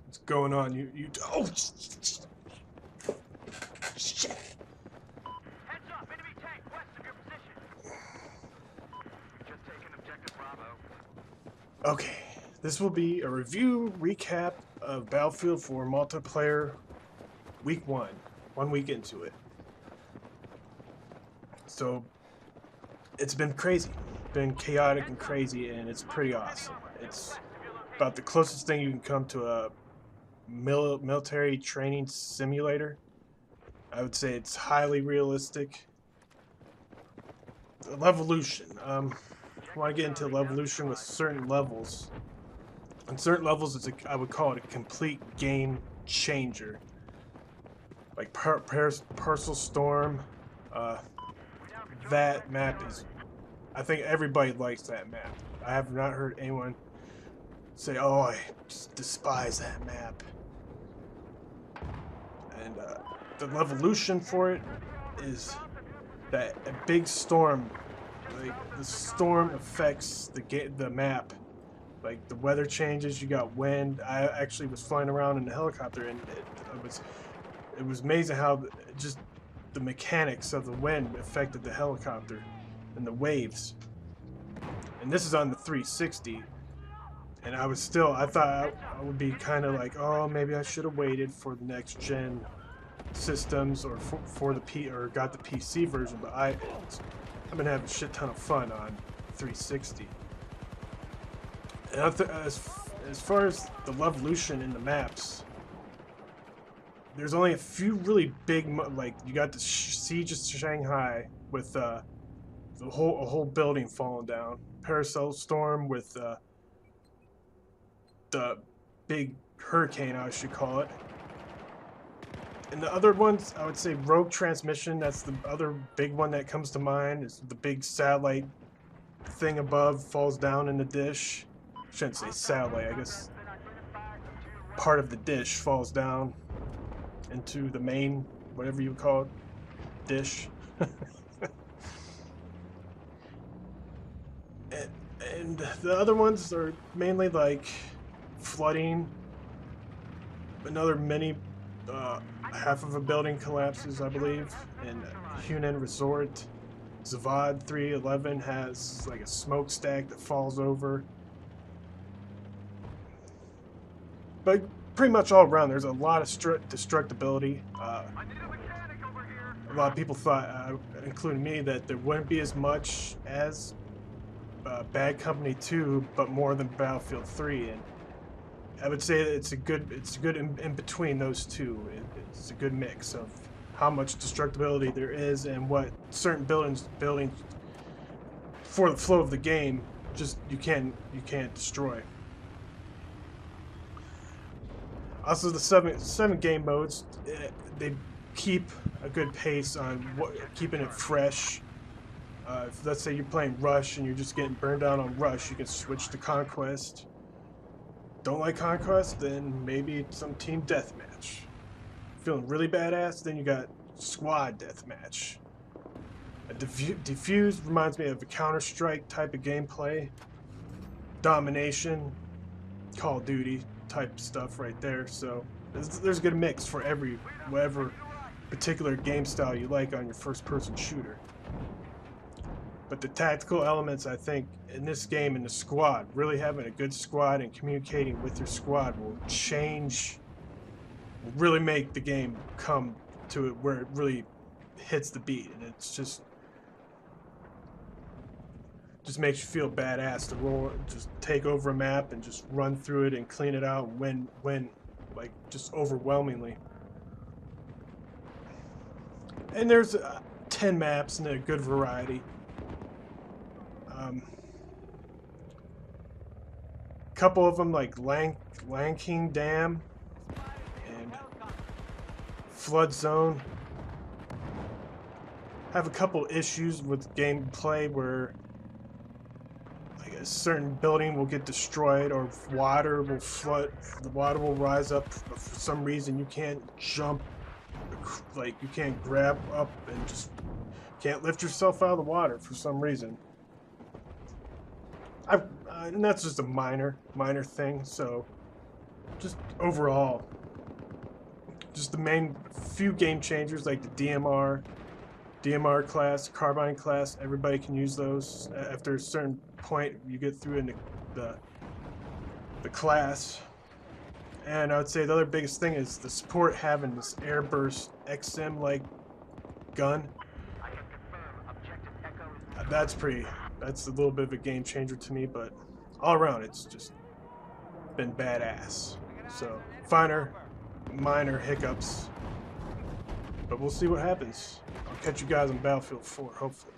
What's going on? Oh, shit. Heads up, enemy tank west of your position. We've just taken objective Bravo. Okay, this will be a review recap of Battlefield 4 multiplayer week 1 week into it. So it's been crazy, been chaotic and crazy, and it's pretty awesome. It's about the closest thing you can come to a military training simulator. I would say it's highly realistic. The Levolution. I want to get into Levolution with certain levels. On certain levels, I would call it a complete game changer. Like Parcel Storm. That map is... I think everybody likes that map. I have not heard anyone say, "Oh, I just despise that map." And the Levolution for it is that a big storm, like the storm affects the map. Like the weather changes, you got wind. I actually was flying around in the helicopter, and it was amazing how just the mechanics of the wind affected the helicopter and the waves. And this is on the 360, and I thought I would be kind of like, oh, maybe I should have waited for the next gen systems or for or got the PC version, but I've been having a shit ton of fun on 360. And as far as the Levolution in the maps, there's only a few really big, like you got the Siege of Shanghai with a whole building falling down, Parcel Storm with the big hurricane, I should call it. And the other ones, I would say Rogue Transmission. That's the other big one that comes to mind. Is the big satellite thing above falls down in the dish. Shouldn't say satellite, I guess part of the dish falls down into the main, whatever you call it, dish. and the other ones are mainly like flooding. Another mini, half of a building collapses, I believe, in Hunan Resort. Zavad 311 has like a smokestack that falls over. But pretty much all around, there's a lot of destructibility. A lot of people thought, including me, that there wouldn't be as much as Bad Company 2, but more than Battlefield 3. And I would say that it's a good in between those two. It's a good mix of how much destructibility there is and what certain buildings for the flow of the game just you can't destroy. Also, the seven game modes, they keep a good pace on keeping it fresh. If, let's say you're playing Rush and you're just getting burned out on Rush, you can switch to Conquest. Don't like Conquest, then maybe some team deathmatch. Feeling really badass, then you got squad deathmatch. A Defuse reminds me of a Counter-Strike type of gameplay. Domination, Call of Duty type stuff right there. So there's a good mix for whatever particular game style you like on your first-person shooter. But the tactical elements, I think, in this game, in the squad, really having a good squad and communicating with your squad will really make the game come to it where it really hits the beat. And it's just makes you feel badass to just take over a map and just run through it and clean it out and win, like, just overwhelmingly. And there's 10 maps and a good variety. Couple of them like Lanking Dam and Flood Zone have a couple issues with gameplay where like a certain building will get destroyed or water will flood, the water will rise up, but for some reason you can't jump, like you can't grab up and just can't lift yourself out of the water for some reason. And that's just a minor thing. So just overall, just the main few game changers like the DMR class, carbine class. Everybody can use those. After a certain point, you get through into the class. And I would say the other biggest thing is the support having this airburst XM like gun. I can confirm objective Echo is That's a little bit of a game changer to me, but all around it's just been badass. So minor hiccups, but we'll see what happens. I'll catch you guys on Battlefield 4, hopefully.